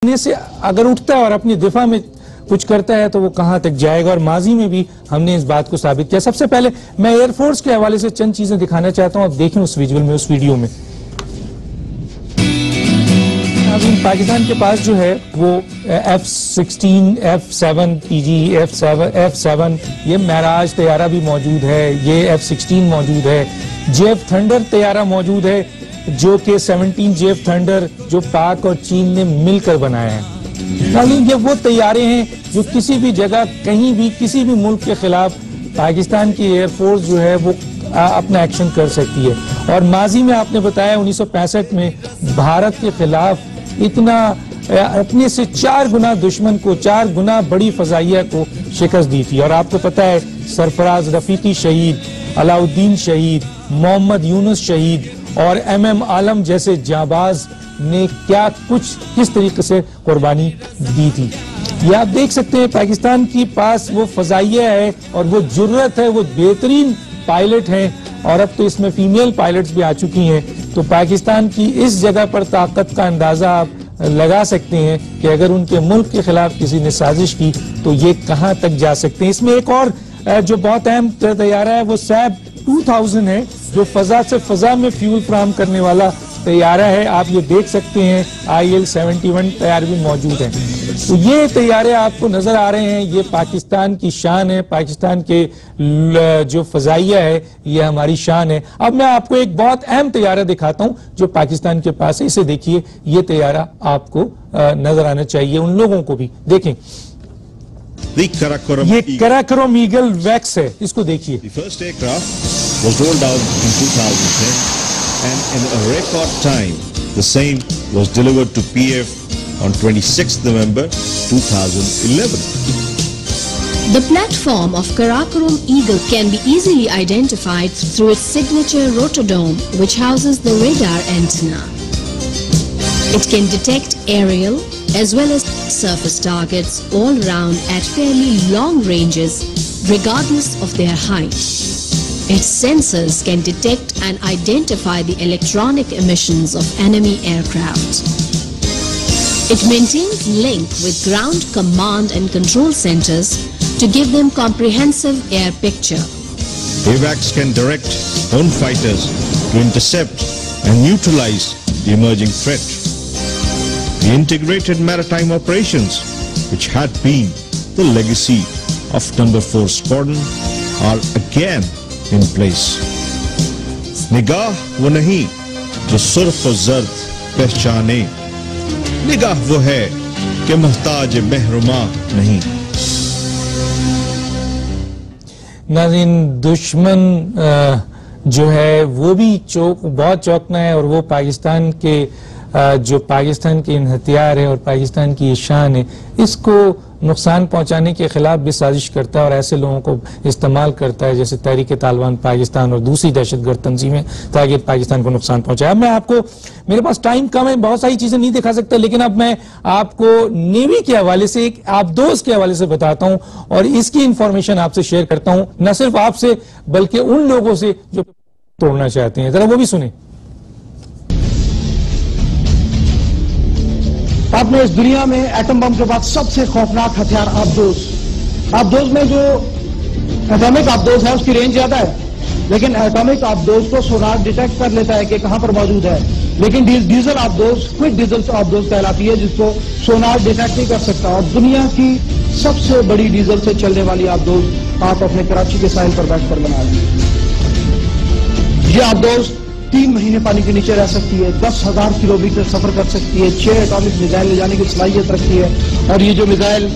से अगर उठता है और अपनी दिफा में कुछ करता है तो वो कहां तक जाएगा। और माजी में भी हमने इस बात को साबित किया। सबसे पहले मैं एयरफोर्स के हवाले से चंद चीजें दिखाना चाहता हूं, आप देखें उस विजुअल में, उस वीडियो में। अभी पाकिस्तान के पास जो है वो F-16, F-7 PG, F-7 ये महराज तैयारा भी मौजूद है, ये F-16 मौजूद है, JF थंडर तैयारा मौजूद है जो कि 17 JF थंडर जो पाक और चीन ने मिलकर बनाया है। ये वो तैयारे हैं जो किसी भी जगह कहीं भी किसी भी मुल्क के खिलाफ पाकिस्तान की एयरफोर्स जो है वो अपना एक्शन कर सकती है। और माजी में आपने बताया 1965 में भारत के खिलाफ इतना अपने से 4 गुना दुश्मन को, 4 गुना बड़ी फजाइया को शिकस्त दी थी। और आपको पता है सरफराज रफीकी शहीद, अलाउद्दीन शहीद, मोहम्मद यूनुस शहीद और MM आलम जैसे जाबाज ने क्या कुछ किस तरीके से कुर्बानी दी थी। ये आप देख सकते हैं पाकिस्तान के पास वो फजाइया है और वो जुर्रत है, वो बेहतरीन पायलट हैं और अब तो इसमें फीमेल पायलट्स भी आ चुकी हैं। तो पाकिस्तान की इस जगह पर ताकत का अंदाजा आप लगा सकते हैं कि अगर उनके मुल्क के खिलाफ किसी ने साजिश की तो ये कहां तक जा सकते हैं। इसमें एक और जो बहुत अहम तैयारा है वो सैब 2000 है जो फजा से फजा में फ्यूल फराहम करने वाला तैयारा है। आप ये देख सकते हैं IL-71 तैयार भी मौजूद हैं। तो ये तैयारे आपको नजर आ रहे हैं, ये पाकिस्तान की शान है, पाकिस्तान के जो फजाइया है ये हमारी शान है। अब मैं आपको एक बहुत अहम तैयारा दिखाता हूं जो पाकिस्तान के पास है। इसे देखिए, ये तैयारा आपको नजर आना चाहिए उन लोगों को भी। देखें, ये कराकोरम ईगल वैक्स है, इसको देखिए। was rolled out in 2010 and in a record time the same was delivered to PF on 26th November 2011. The platform of Karakoram Eagle can be easily identified through its signature rotodome which houses the radar antenna. It can detect aerial as well as surface targets all round at fairly long ranges regardless of their height. Its sensors can detect and identify the electronic emissions of enemy aircraft. It maintains link with ground command and control centers to give them comprehensive air picture. AWACS can direct own fighters to intercept and neutralize the emerging threat. The integrated maritime operations, which had been the legacy of No. 4 Squadron, are again in place. निगाह वो नहीं जो सुर्ख और जर्द पहचाने, निगाह वो है कि मोहताज महरुमा नहीं। नाज़रीन, दुश्मन जो है वो भी बहुत चौंकना है और वो पाकिस्तान के जो पाकिस्तान के इन हथियार है और पाकिस्तान की ये शान है इसको नुकसान पहुंचाने के खिलाफ भी साजिश करता है और ऐसे लोगों को इस्तेमाल करता है जैसे तहरीक तालिबान पाकिस्तान और दूसरी दहशतगर्द तंजीमें, ताकि पाकिस्तान को नुकसान पहुंचाए। अब मैं आपको, मेरे पास टाइम कम है, बहुत सारी चीजें नहीं दिखा सकता, लेकिन अब मैं आपको नेवी के हवाले से, एक आबदोज के हवाले से बताता हूं और इसकी इंफॉर्मेशन आपसे शेयर करता हूं, न सिर्फ आपसे बल्कि उन लोगों से जो तोड़ना चाहते हैं। जरा वो भी सुने। आपने इस दुनिया में एटम बम के बाद सबसे खौफनाक हथियार आबदोज में जो एटॉमिक आबदोज है उसकी रेंज ज्यादा है, लेकिन एटॉमिक आबदोज को सोनार डिटेक्ट कर लेता है कि कहां पर मौजूद है। लेकिन डीजल आबदोज क्विक डीजल आबदोज कहलाती है जिसको सोनार डिटेक्ट नहीं कर सकता। और दुनिया की सबसे बड़ी डीजल से चलने वाली आबदोज आप अपने कराची के साहिल पर बैठ कर बना लें। ये आबदोज 3 महीने पानी के नीचे रह सकती है, 10,000 किलोमीटर सफर कर सकती है, 6 एटॉमिक मिसाइल ले जाने की सलाहियत रखती है। और ये जो missile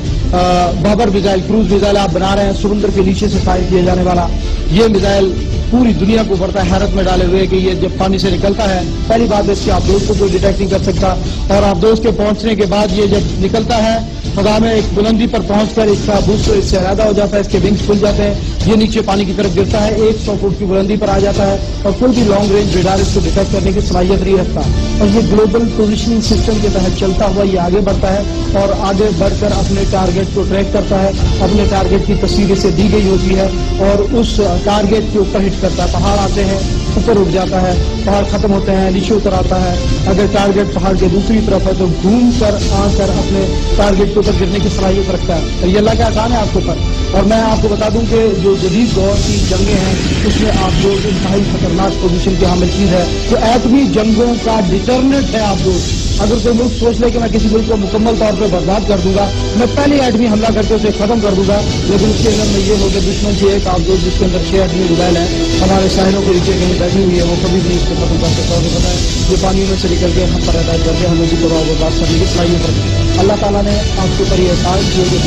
Babur missile, cruise missile आप बना रहे हैं समुद्र के नीचे से फायर किया जाने वाला, ये मिसाइल पूरी दुनिया को बढ़ता है हैरत में डाले हुए कि ये जब पानी से निकलता है, पहली बात इसके आबदोज को कोई डिटेक्ट नहीं कर सकता। और आबदोज के पहुंचने के बाद ये जब निकलता है फजा में एक बुलंदी पर पहुंचकर इसका बूस्ट इससे अलग हो जाता है, इसके विंग्स खुल जाते हैं, ये नीचे पानी की तरफ गिरता है, 100 फुट की बुलंदी पर आ जाता है और कोई भी लॉन्ग रेंज रडार इसको डिटेक्ट करने की सलाहियत नहीं रखता। और ये ग्लोबल पोजिशनिंग सिस्टम के तहत चलता हुआ ये आगे बढ़ता है और आगे बढ़कर अपने टारगेट को ट्रैक करता है, अपने टारगेट की तस्वीर इसे दी गई होती है और उस टारगेट के ऊपर हिट करता है। पहाड़ आते हैं, ऊपर उठ जाता है, पहाड़ खत्म होते हैं, नीचे उतर आता है। अगर टारगेट पहाड़ के दूसरी तरफ है तो घूम कर आकर अपने टारगेट के ऊपर गिरने की सलाहियत रखता है। और ये अल्लाह का एहसान है आपके ऊपर। और मैं आपको बता दूं कि जो जदीद दौर की जंगें हैं उसमें आप लोग इंतहाई खतरनाक पोजीशन की हामिल चीज है। तो एटमी जंगों का डिटरनेंट है आप लोग। अगर कोई मुल्क सोच ले कि मैं किसी मुल्क को मुकम्मल तौर पर बर्बाद कर दूंगा, मैं पहले एटमी हमला करके उसे खत्म कर दूंगा, लेकिन उसके अंदर में ये हो गया दुश्मन की एक आप लोग जिसके अंदर 6 एटमी रुबैल है, हमारे साहिलों के नीचे कहीं बैठी हुई है, वो कभी भी इसको खत्म कर सकता है। पता है ये पानी में से निकल के हम पर अदा करके हमें भी थोड़ा बर्बाद करने की सलाहियत रखते। अल्लाह ताला ने आपके ऊपर ये एहसान किया, जो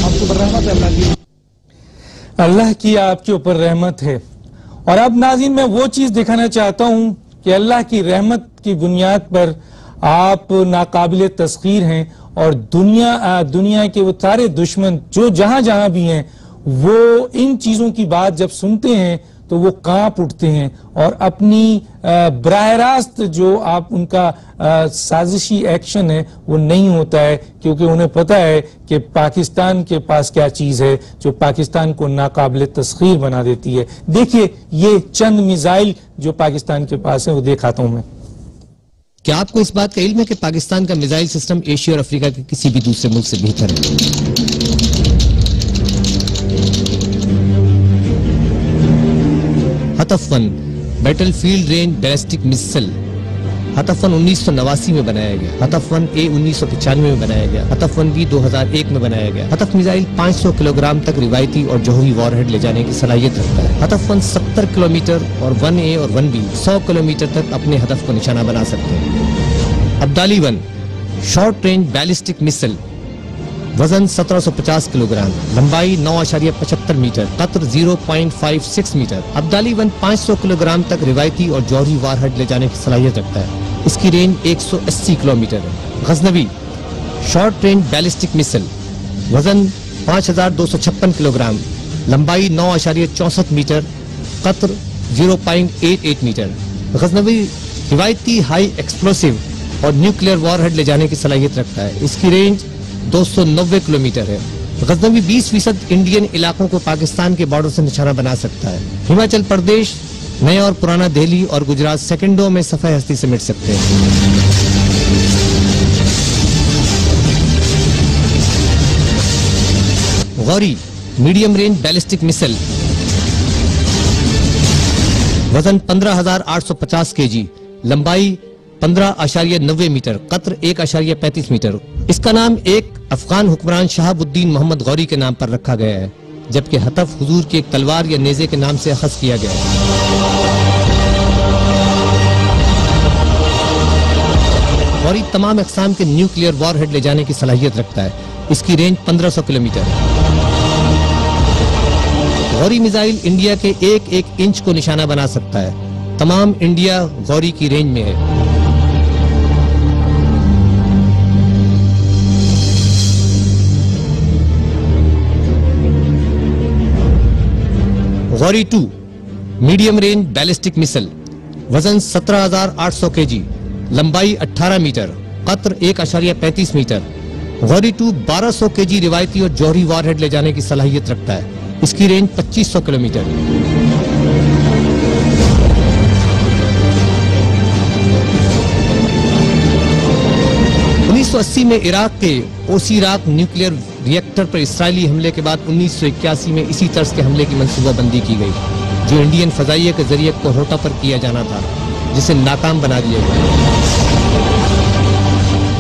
आपके ऊपर रहमत है अल्लाह की। अल्लाह की आपके ऊपर रहमत है। और अब नाज़रीन मैं वो चीज दिखाना चाहता हूं कि अल्लाह की रहमत की बुनियाद पर आप नाकाबिले तस्खीर हैं और दुनिया के वो सारे दुश्मन जो जहां जहां भी हैं वो इन चीजों की बात जब सुनते हैं तो वो कांप उठते हैं और अपनी बराह रास्त जो आप उनका साजिशी एक्शन है वो नहीं होता है, क्योंकि उन्हें पता है कि पाकिस्तान के पास क्या चीज है जो पाकिस्तान को नाकाबिले तस्खीर बना देती है। देखिए ये चंद मिसाइल जो पाकिस्तान के पास है वो दिखाता हूं मैं। क्या आपको इस बात का इल्म है कि पाकिस्तान का मिसाइल सिस्टम एशिया और अफ्रीका के किसी भी दूसरे मुल्क से बेहतर है? हतफ-1 बैटलफील्ड रेंज बैलिस्टिक मिसाइल हतफ-1 1989 में बनाया गया, हतफ-1 ए 1995 में बनाया गया, हतफ-1 बी 2001 में बनाया गया। हतफ मिसाइल 500 किलोग्राम तक रिवायती और जौहरी वॉरहेड ले जाने की सलाहियत रखता है। हतफ-1 70 किलोमीटर और 1A और 1B 100 किलोमीटर तक अपने हदफ को निशाना बना सकते हैं। अब्दाली-1 शॉर्ट रेंज बैलिस्टिक मिसाइल, वजन 1750 किलोग्राम, लंबाई 9.75 मीटर, कतर 0.56 मीटर। अब्दाली-1 500 किलोग्राम तक रिवायती और जौहरी वारहेड ले जाने की सलाहियत रखता है। इसकी रेंज 180 किलोमीटर है। Ghaznavi short range ballistic missile, वजन 5256 किलोग्राम, लंबाई 9.64 मीटर, कतर 0.88 मीटर। गजनवी रिवायती हाई एक्सप्लोसिव और न्यूक्लियर वारहेड ले जाने की सलाहियत रखता है। इसकी रेंज 290 किलोमीटर है। गजनवी 20% इंडियन इलाकों को पाकिस्तान के बॉर्डर से निशाना बना सकता है। हिमाचल प्रदेश, नया और पुराना दिल्ली और गुजरात सेकंडों में सफाई हस्ती से मिट सकते हैं। Gauri medium range ballistic missile, वजन 15,850 kg, लंबाई 15.90 मीटर, कतर 1.35 मीटर। इसका नाम एक अफगान हुक्मरान शहाबुद्दीन मोहम्मद गौरी के नाम पर रखा गया है, जबकि हतफ हुजूर की एक तलवार या नेज़े के नाम से अखज़ किया गया है। गौरी तमाम अक़साम के न्यूक्लियर वॉरहेड ले जाने की सलाहियत रखता है। इसकी रेंज 1500 किलोमीटर है। गौरी मिसाइल इंडिया के 1-1 इंच को निशाना बना सकता है। तमाम इंडिया गौरी की रेंज में है। Ghauri 2 medium range ballistic missile, वजन 17,800 kg, लंबाई 18 मीटर, कतर 1.35 मीटर। गौरी 2 1200 kg रिवायती और जौहरी वारहेड ले जाने की सलाहियत रखता है। इसकी रेंज 2500 किलोमीटर। 1980 में इराक के ओसीराक न्यूक्लियर रिएक्टर पर इसराइली हमले के बाद 1981 में इसी तर्ज के हमले की मंसूबाबंदी की गई, जो इंडियन फजाइये के जरिए कोहोटा पर किया जाना था, जिसे नाकाम बना दिया गया।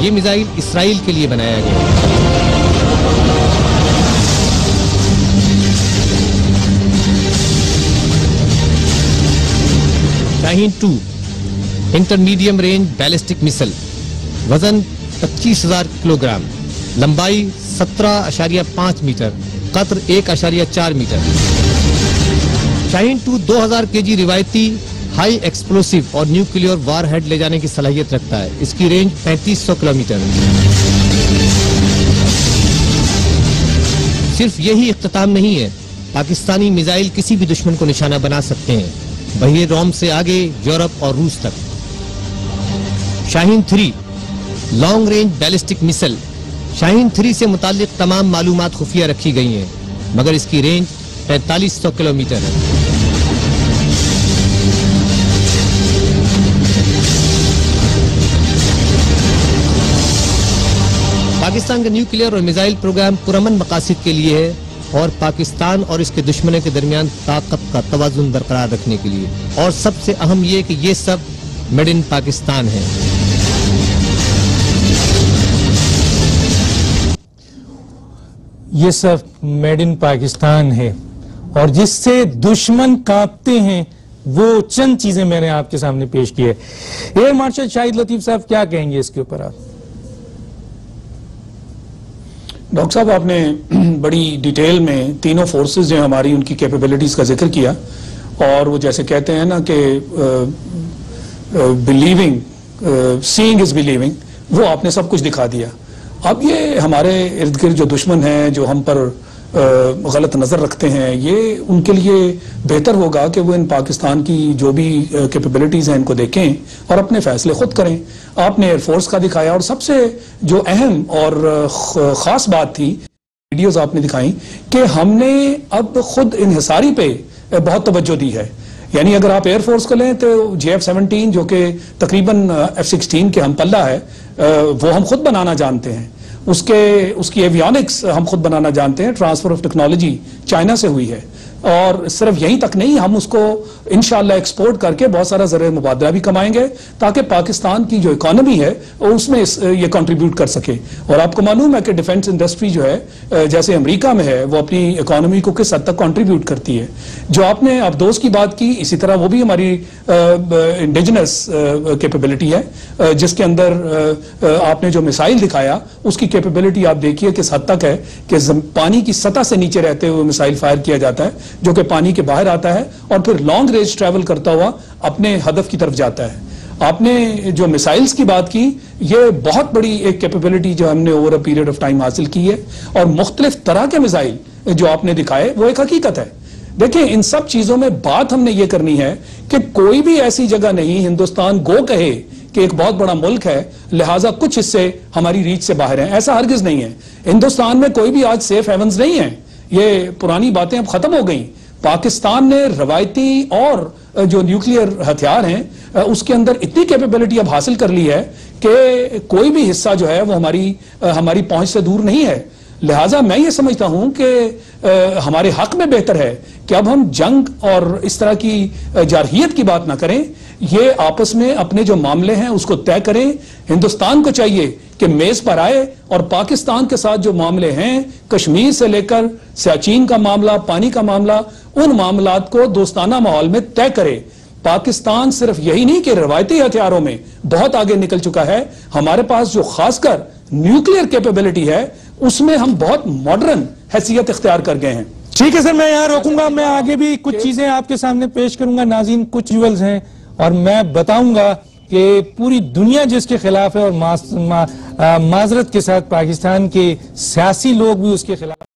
ये मिसाइल इसराइल के लिए बनाया गया। Shaheen 2 intermediate range ballistic missile, वजन 25,000 किलोग्राम, लंबाई 17.5 मीटर, कतर 1.4 मीटर। शाहीन 2 2000 kg रिवायती हाई एक्सप्लोसिव और न्यूक्लियर वारहेड ले जाने की सलाहियत रखता है। इसकी रेंज 3500 किलोमीटर। सिर्फ यही इख्तिताम नहीं है, पाकिस्तानी मिसाइल किसी भी दुश्मन को निशाना बना सकते हैं, बहिर रोम से आगे यूरोप और रूस तक। Shaheen 3 long range ballistic missile, Shaheen 3 से मुताल्लिक तमाम मालूमात खुफिया रखी गई हैं, मगर इसकी रेंज 4500 किलोमीटर है। पाकिस्तान का न्यूक्लियर और मिसाइल प्रोग्राम पुरअमन मकासद के लिए है और पाकिस्तान और इसके दुश्मनों के दरमियान ताकत का तवाज़ुन बरकरार रखने के लिए, और सबसे अहम ये कि ये सब मेड इन पाकिस्तान है। ये सब मेड इन पाकिस्तान है और जिससे दुश्मन कांपते हैं वो चंद चीजें मैंने आपके सामने पेश की है। एयर मार्शल शाहिद लतीफ साहब क्या कहेंगे इसके ऊपर आप? डॉक्टर साहब, आपने बड़ी डिटेल में तीनों फोर्सेस जो हमारी उनकी कैपेबिलिटीज का जिक्र किया, और वो जैसे कहते हैं ना कि बिलीविंग, सीइंग इज बिलीविंग, वो आपने सब कुछ दिखा दिया। अब ये हमारे इर्द गिर्द जो दुश्मन हैं, जो हम पर गलत नज़र रखते हैं, ये उनके लिए बेहतर होगा कि वो इन पाकिस्तान की जो भी कैपेबिलिटीज़ हैं इनको देखें और अपने फैसले खुद करें। आपने एयरफोर्स का दिखाया, और सबसे जो अहम और ख़ास बात थी, वीडियोस आपने दिखाई कि हमने अब खुद इन्हिसारी पे बहुत तवज्जो दी है। यानी अगर आप एयरफोर्स को लें तो JF-17 जो कि तकरीबन F-16 के हम पल्ला है, वो हम खुद बनाना जानते हैं। उसकी एवियोनिक्स हम खुद बनाना जानते हैं। ट्रांसफर ऑफ टेक्नोलॉजी चाइना से हुई है, और सिर्फ यहीं तक नहीं, हम उसको इंशाल्लाह एक्सपोर्ट करके बहुत सारा ज़रिए मुबादला भी कमाएंगे ताकि पाकिस्तान की जो इकोनॉमी है उसमें ये कंट्रीब्यूट कर सके। और आपको मालूम है कि डिफेंस इंडस्ट्री जो है, जैसे अमेरिका में है, वो अपनी इकोनॉमी को किस हद तक कंट्रीब्यूट करती है। जो आपने अब्दोस की बात की, इसी तरह वो भी हमारी इंडिजिनस कैपेबिलिटी है, जिसके अंदर आपने जो मिसाइल दिखाया उसकी कैपेबिलिटी आप देखिए किस हद तक है कि पानी की सतह से नीचे रहते हुए मिसाइल फायर किया जाता है, जो कि पानी के बाहर आता है और फिर लॉन्ग रेंज ट्रैवल करता हुआ अपने हदफ की तरफ जाता है। आपने जो मिसाइल्स की बात की, ये बहुत बड़ी एक कैपेबिलिटी जो हमने over a period of time हासिल की है, और मुख्तलिफ तरह के मिसाइल जो आपने दिखाए वो एक हकीकत है। देखिए, इन सब चीजों में बात हमने ये करनी है कि कोई भी ऐसी जगह नहीं, हिंदुस्तान गो कहे कि एक बहुत बड़ा मुल्क है लिहाजा कुछ हिस्से हमारी रीच से बाहर हैं, ऐसा हरगिज नहीं है। हिंदुस्तान में कोई भी आज सेफ हेवंस नहीं है, ये पुरानी बातें अब खत्म हो गई। पाकिस्तान ने रवायती और जो न्यूक्लियर हथियार हैं उसके अंदर इतनी कैपेबिलिटी अब हासिल कर ली है कि कोई भी हिस्सा जो है वो हमारी पहुंच से दूर नहीं है। लिहाजा मैं ये समझता हूं कि हमारे हक में बेहतर है कि अब हम जंग और इस तरह की जारहियत की बात ना करें, ये आपस में अपने जो मामले हैं उसको तय करें। हिंदुस्तान को चाहिए कि मेज पर आए और पाकिस्तान के साथ जो मामले हैं, कश्मीर से लेकर सियाचिन का मामला, पानी का मामला, उन मामलात को दोस्ताना माहौल में तय करे। पाकिस्तान सिर्फ यही नहीं कि रवायती हथियारों में बहुत आगे निकल चुका है, हमारे पास जो खासकर न्यूक्लियर कैपेबिलिटी है उसमें हम बहुत मॉडर्न हैसियत इख्तियार कर गए हैं। ठीक है सर, मैं यहाँ रोकूंगा, मैं आगे भी कुछ चीजें आपके सामने पेश करूंगा। नाज़रीन, कुछ विजुअल्स हैं और मैं बताऊंगा कि पूरी दुनिया जिसके खिलाफ है और माजरत के साथ पाकिस्तान के सियासी लोग भी उसके खिलाफ